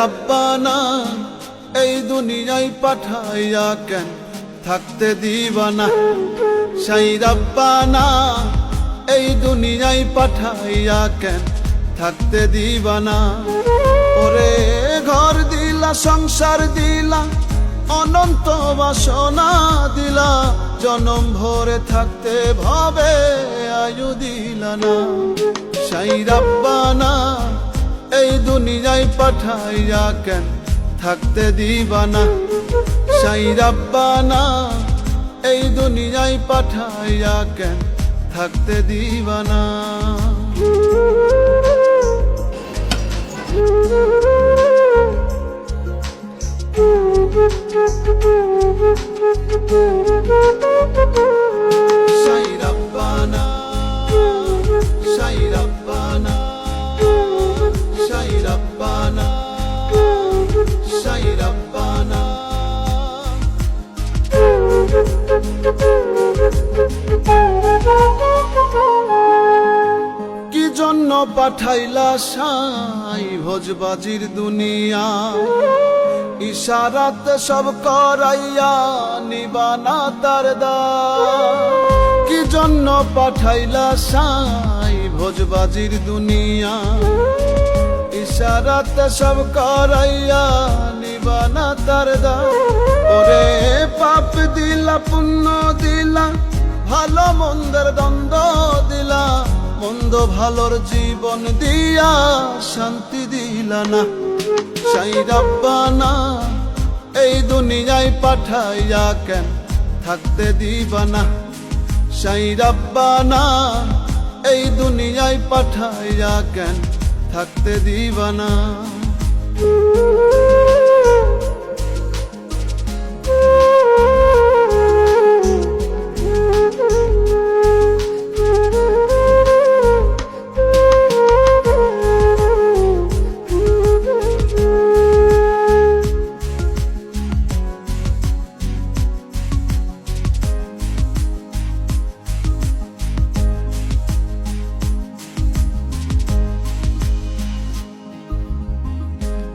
রাব্বানা এই দুনিয়ায় পাঠাইয়া কেন থাকতে দিবানা। সাই রাব্বানা এই দুনিয়ায় পাঠাইয়া কেন থাকতে দিবানা। ওরে ঘর দিলা, সংসার দিলা, অনন্ত বাসনা দিলা, জনম ভরে থাকতে ভাবে আয়ু দিলা না। সাই রাব্বানা এই দুনিয়ায় পাঠাইয়া কেন থাকতে দিবানা। সাই রাব্বানা এই দুনিয়ায় পাঠাইয়া কেন থাকতে দিবানা। সাই রাব্বানা, সাই রাব্বানা, সাই রাব্বানা, সাই রাব্বানা। কি জন্য পাঠাইলা সাই ভোজবাজির দুনিয়া, ইশারাতে সব করাইয়া নিবানা তার দ্বার। কি জন্য পাঠাইলা সাই ভোজবাজির দুনিয়া, ইশারাতে সব করাইয়া নিবানা তার দ্বার। ওরে পাপ দিলা, পুণ্য দিলা, ভালো মন্দের দ্বন্দ্ব দিলা, মন্দ ভালোর জীবন দিয়া শান্তি দিলা না। সাই রাব্বানা এই দুনিয়ায় পাঠাইয়া কেন থাকতে দিবানা। সাই রাব্বানা এই দুনিয়ায় পাঠাইয়া কেন থাকতে দিবানা।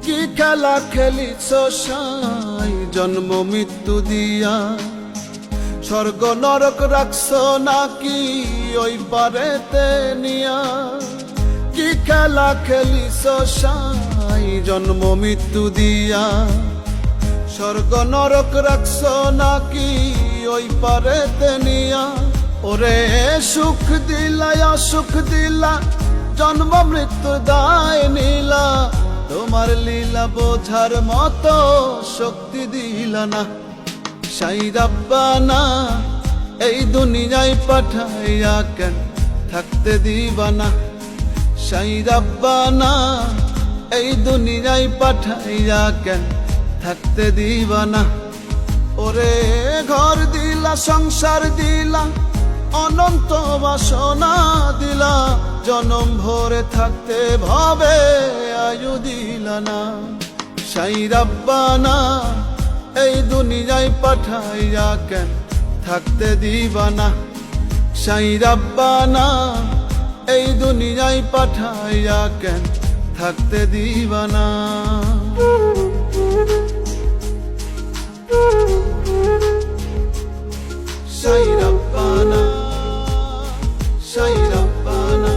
কি খেলা খেলিছ সাই জন্ম মৃত্যু দিয়া, স্বর্গ নরক রাখছ নাকি ওই পারেতে নিয়া। কি খেলা খেলিছ সাই জন্ম মৃত্যু দিয়া, স্বর্গ নরক রাখছ নাকি ওই পারেতে নিয়া। ওরে সুখ দিলা, অসুখ দিলা, জন্ম মৃত্যু দায় নিলা, তোমার লীলা বোঝার মতো শক্তি দিলা না। সাই রাব্বানা এই দুনিয়ায় পাঠাইয়া কেন থাকতে দিবানা। সাই রাব্বানা এই দুনিয়ায় পাঠাইয়া কেন থাকতে দিবানা। ওরে ঘর দিলা, সংসার দিলা, অনন্ত বাসনা দিলা, জনম ভরে থাকতে ভাবে আয়ু দিলা না। সাই রাব্বানা এই দুনিয়ায় পাঠাইয়া কেন থাকতে দিবানা। সাই রাব্বানা এই দুনিয়ায় পাঠাইয়া কেন থাকতে দিবানা। সাই রাব্বানা, সাই রাব্বানা,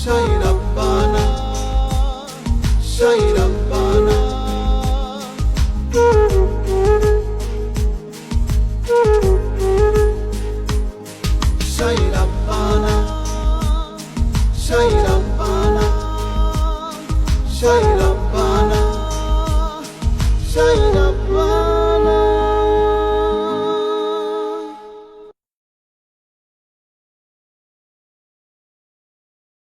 সাই রাব্বানা, সাই রাব্বানা। সাই রাব্বানা, সাই রাব্বানা, সাই